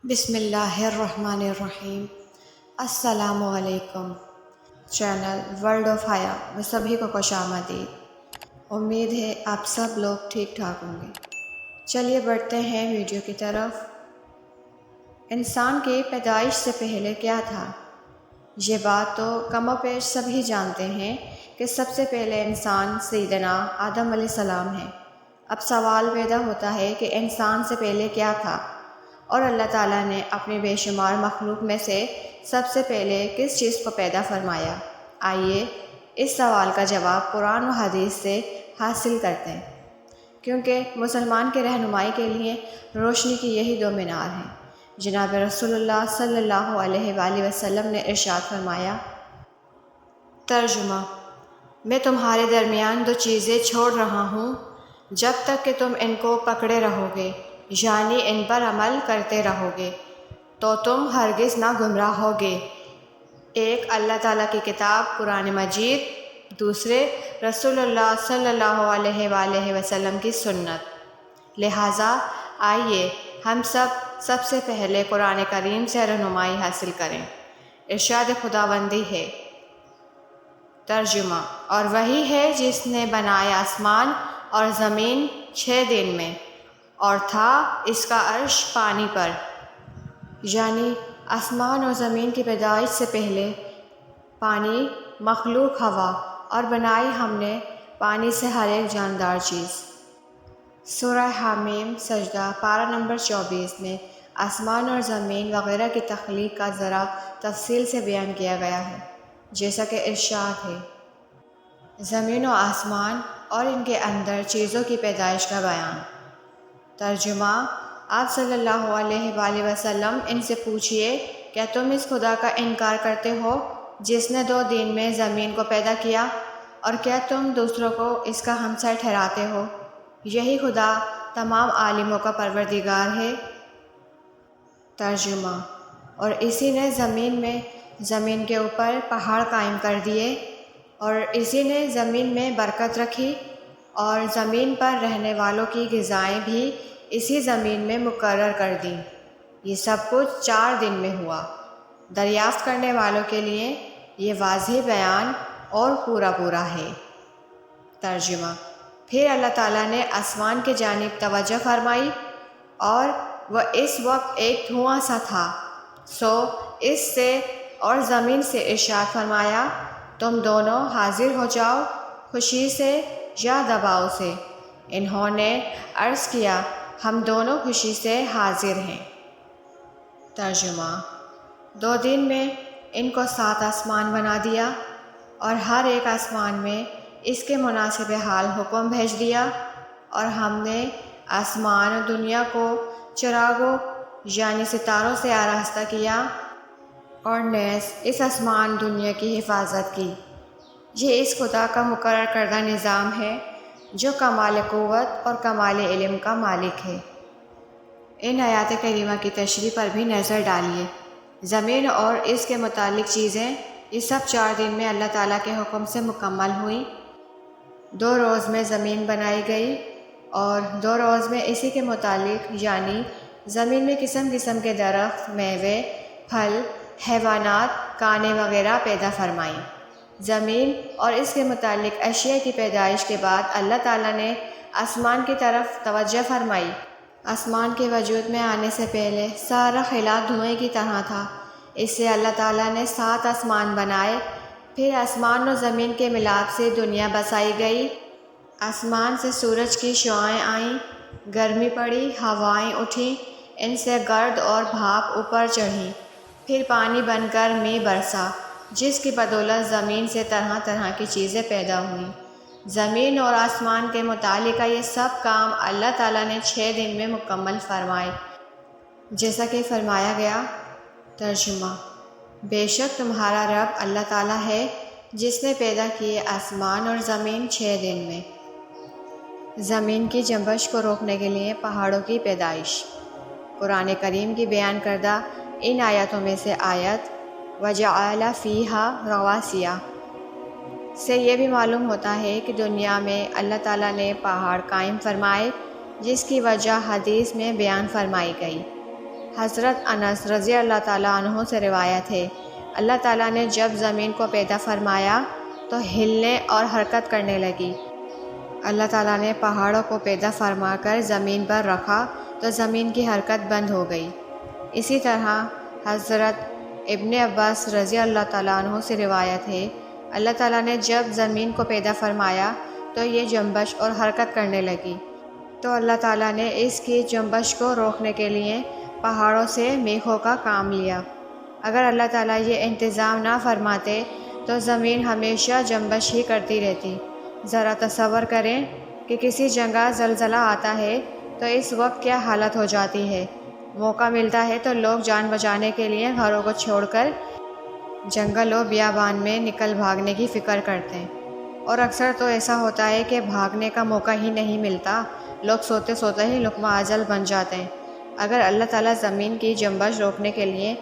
بسم اللہ الرحمن الرحیم۔ السلام علیکم۔ چینل ورلڈ آف حیا میں سبھی کو خوش آمدید۔ امید ہے آپ سب لوگ ٹھیک ٹھاک ہوں گے۔ چلیے بڑھتے ہیں ویڈیو کی طرف۔ انسان کی پیدائش سے پہلے کیا تھا؟ یہ بات تو کم و بیش سبھی جانتے ہیں کہ سب سے پہلے انسان سیدنا آدم علیہ السلام ہے۔ اب سوال پیدا ہوتا ہے کہ انسان سے پہلے کیا تھا، اور اللہ تعالیٰ نے اپنی بے شمار مخلوق میں سے سب سے پہلے کس چیز کو پیدا فرمایا؟ آئیے اس سوال کا جواب قرآن و حدیث سے حاصل کرتے ہیں، کیونکہ مسلمان کے رہنمائی کے لیے روشنی کی یہی دو مینار ہیں۔ جناب رسول اللہ صلی اللہ علیہ وآلہ وسلم نے ارشاد فرمایا، ترجمہ: میں تمہارے درمیان دو چیزیں چھوڑ رہا ہوں، جب تک کہ تم ان کو پکڑے رہو گے، یعنی ان پر عمل کرتے رہو گے، تو تم ہرگز نہ گمراہ ہوگے۔ ایک اللہ تعالیٰ کی کتاب قرآن مجید، دوسرے رسول اللہ صلی اللہ علیہ وآلہ وسلم کی سنت۔ لہٰذا آئیے ہم سب سے پہلے قرآن کریم سے رہنمائی حاصل کریں۔ ارشاد خداوندی ہے، ترجمہ: اور وہی ہے جس نے بنایا آسمان اور زمین 6 دن میں، اور تھا اس کا عرش پانی پر۔ یعنی آسمان اور زمین کی پیدائش سے پہلے پانی مخلوق ہوا، اور بنائی ہم نے پانی سے ہر ایک جاندار چیز۔ سورہ حامیم سجدہ پارہ نمبر 24 میں آسمان اور زمین وغیرہ کی تخلیق کا ذرا تفصیل سے بیان کیا گیا ہے، جیسا کہ ارشاد ہے، زمین و آسمان اور ان کے اندر چیزوں کی پیدائش کا بیان۔ ترجمہ: آپ صلی اللہ علیہ وآلہ وسلم ان سے پوچھئے، کیا تم اس خدا کا انکار کرتے ہو جس نے 2 دن میں زمین کو پیدا کیا، اور کیا تم دوسروں کو اس کا ہمسائے ٹھہراتے ہو؟ یہی خدا تمام عالموں کا پروردگار ہے۔ ترجمہ: اور اسی نے زمین کے اوپر پہاڑ قائم کر دیے، اور اسی نے زمین میں برکت رکھی، اور زمین پر رہنے والوں کی غذائیں بھی اسی زمین میں مقرر کر دیں۔ یہ سب کچھ 4 دن میں ہوا۔ دریافت کرنے والوں کے لیے یہ واضح بیان اور پورا ہے۔ ترجمہ: پھر اللہ تعالیٰ نے آسمان کی جانب توجہ فرمائی، اور وہ اس وقت ایک دھواں سا تھا، سو اس سے اور زمین سے ارشاد فرمایا، تم دونوں حاضر ہو جاؤ، خوشی سے یا دباؤ سے۔ انہوں نے عرض کیا، ہم دونوں خوشی سے حاضر ہیں۔ ترجمہ: 2 دن میں ان کو 7 آسمان بنا دیا، اور ہر ایک آسمان میں اس کے مناسب حال حکم بھیج دیا، اور ہم نے آسمان و دنیا کو چراغوں یعنی ستاروں سے آراستہ کیا، اور نیز اس آسمان دنیا کی حفاظت کی۔ یہ اس خدا کا مقرر کردہ نظام ہے جو کمال قوت اور کمال علم کا مالک ہے۔ ان آیات کریمہ کی تشریح پر بھی نظر ڈالیے۔ زمین اور اس کے متعلق چیزیں یہ سب 4 دن میں اللہ تعالیٰ کے حکم سے مکمل ہوئیں۔ 2 روز میں زمین بنائی گئی، اور 2 روز میں اسی کے متعلق یعنی زمین میں قسم قسم کے درخت، میوے، پھل، حیوانات، کانیں وغیرہ پیدا فرمائیں۔ زمین اور اس کے متعلق اشیاء کی پیدائش کے بعد اللہ تعالیٰ نے آسمان کی طرف توجہ فرمائی۔ آسمان کے وجود میں آنے سے پہلے سارا خلا دھوئیں کی طرح تھا۔ اس سے اللہ تعالیٰ نے 7 آسمان بنائے، پھر آسمان و زمین کے ملاپ سے دنیا بسائی گئی۔ آسمان سے سورج کی شعاعیں آئیں، گرمی پڑی، ہوائیں اٹھیں، ان سے گرد اور بھاپ اوپر چڑھی، پھر پانی بن کر مے برسا، جس کی بدولت زمین سے طرح طرح کی چیزیں پیدا ہوئیں۔ زمین اور آسمان کے متعلقہ یہ سب کام اللہ تعالیٰ نے 6 دن میں مکمل فرمائے، جیسا کہ فرمایا گیا۔ ترجمہ: بے شک تمہارا رب اللہ تعالیٰ ہے جس نے پیدا کیے آسمان اور زمین 6 دن میں۔ زمین کی جنبش کو روکنے کے لیے پہاڑوں کی پیدائش۔ قرآن کریم کی بیان کردہ ان آیاتوں میں سے آیت وَجَعَلَ فِيهَا رَوَاسِيَ سے یہ بھی معلوم ہوتا ہے کہ دنیا میں اللہ تعالیٰ نے پہاڑ قائم فرمائے، جس کی وجہ حدیث میں بیان فرمائی گئی۔ حضرت انس رضی اللہ تعالیٰ عنہ سے روایت ہے، اللہ تعالیٰ نے جب زمین کو پیدا فرمایا تو ہلنے اور حرکت کرنے لگی۔ اللہ تعالیٰ نے پہاڑوں کو پیدا فرما کر زمین پر رکھا تو زمین کی حرکت بند ہو گئی۔ اسی طرح حضرت ابن عباس رضی اللہ تعالیٰ عنہ سے روایت ہے، اللہ تعالیٰ نے جب زمین کو پیدا فرمایا تو یہ جنبش اور حرکت کرنے لگی، تو اللہ تعالیٰ نے اس کی جنبش کو روکنے کے لیے پہاڑوں سے میخوں کا کام لیا۔ اگر اللہ تعالیٰ یہ انتظام نہ فرماتے تو زمین ہمیشہ جنبش ہی کرتی رہتی۔ ذرا تصور کریں کہ کسی جگہ زلزلہ آتا ہے تو اس وقت کیا حالت ہو جاتی ہے۔ موقع ملتا ہے تو لوگ جان بچانے کے لیے گھروں کو چھوڑ کر جنگل و بیابان میں نکل بھاگنے کی فکر کرتے ہیں، اور اکثر تو ایسا ہوتا ہے کہ بھاگنے کا موقع ہی نہیں ملتا، لوگ سوتے سوتے ہی لقمہ اجل بن جاتے ہیں۔ اگر اللہ تعالیٰ زمین کی جنبش روکنے کے لیے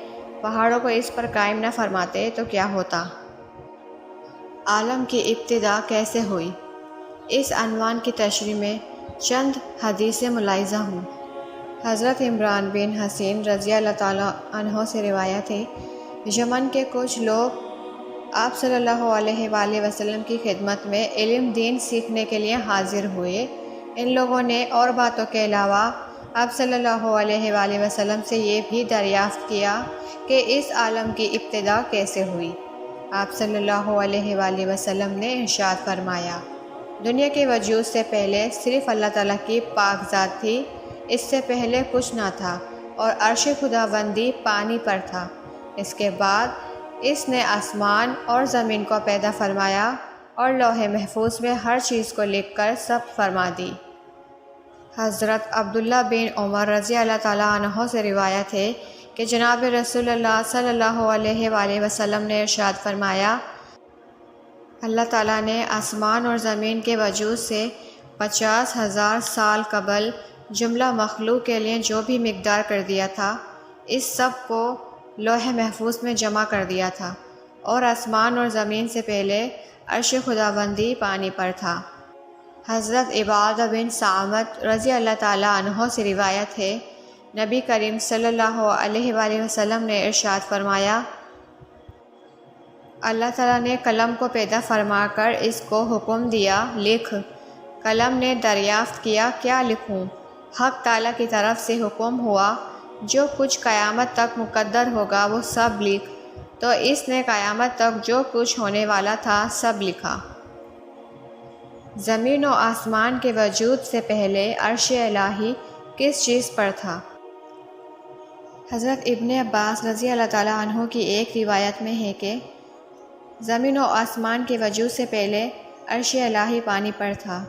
پہاڑوں کو اس پر قائم نہ فرماتے تو کیا ہوتا؟ عالم کی ابتدا کیسے ہوئی؟ اس عنوان کی تشریح میں چند حدیثیں ملاحظہ ہوں۔ حضرت عمران بن حسین رضی اللہ تعالیٰ عنہ سے روایت ہے، یمن کے کچھ لوگ آپ صلی اللہ علیہ وآلہ وسلم کی خدمت میں علم دین سیکھنے کے لیے حاضر ہوئے۔ ان لوگوں نے اور باتوں کے علاوہ آپ صلی اللہ علیہ وآلہ وسلم سے یہ بھی دریافت کیا کہ اس عالم کی ابتدا کیسے ہوئی۔ آپ صلی اللہ علیہ وآلہ وسلم نے ارشاد فرمایا، دنیا کے وجود سے پہلے صرف اللہ تعالیٰ کی پاک ذات تھی، اس سے پہلے کچھ نہ تھا، اور عرش خداوندی پانی پر تھا۔ اس کے بعد اس نے آسمان اور زمین کو پیدا فرمایا اور لوح محفوظ میں ہر چیز کو لکھ کر ثبت فرما دی۔ حضرت عبداللہ بن عمر رضی اللہ تعالیٰ عنہ سے روایت ہے کہ جناب رسول اللہ صلی اللہ علیہ وآلہ وسلم نے ارشاد فرمایا، اللہ تعالیٰ نے آسمان اور زمین کے وجود سے 50,000 سال قبل جملہ مخلوق کے لیے جو بھی مقدار کر دیا تھا، اس سب کو لوح محفوظ میں جمع کر دیا تھا، اور آسمان اور زمین سے پہلے عرش خداوندی پانی پر تھا۔ حضرت عبادہ بن صامت رضی اللہ تعالیٰ عنہ سے روایت ہے، نبی کریم صلی اللہ علیہ وآلہ وسلم نے ارشاد فرمایا، اللہ تعالیٰ نے قلم کو پیدا فرما کر اس کو حکم دیا، لکھ۔ قلم نے دریافت کیا، کیا لکھوں؟ حق تعالیٰ کی طرف سے حکم ہوا، جو کچھ قیامت تک مقدر ہوگا وہ سب لکھ۔ تو اس نے قیامت تک جو کچھ ہونے والا تھا سب لکھا۔ زمین و آسمان کے وجود سے پہلے عرش الہی کس چیز پر تھا؟ حضرت ابن عباس رضی اللہ تعالیٰ عنہ کی ایک روایت میں ہے کہ زمین و آسمان کے وجود سے پہلے عرش الہی پانی پر تھا۔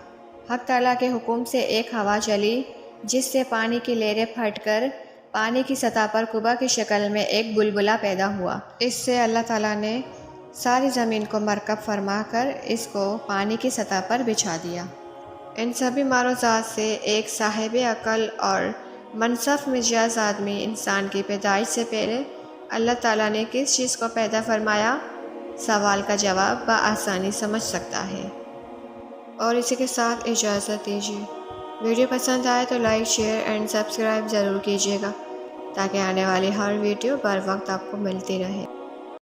حق تعالیٰ کے حکم سے ایک ہوا چلی جس سے پانی کی لہریں پھٹ کر پانی کی سطح پر قبہ کی شکل میں ایک بلبلہ پیدا ہوا۔ اس سے اللہ تعالیٰ نے ساری زمین کو مرکب فرما کر اس کو پانی کی سطح پر بچھا دیا۔ ان سبھی معروضات سے ایک صاحب عقل اور منصف مزاج آدمی انسان کی پیدائش سے پہلے اللہ تعالیٰ نے کس چیز کو پیدا فرمایا، سوال کا جواب بآسانی سمجھ سکتا ہے۔ اور اسی کے ساتھ اجازت دیجیے۔ ویڈیو پسند آئے تو لائک، شیئر اینڈ سبسکرائب ضرور کیجیے گا تاکہ آنے والی ہر ویڈیو بر وقت آپ کو ملتی رہے۔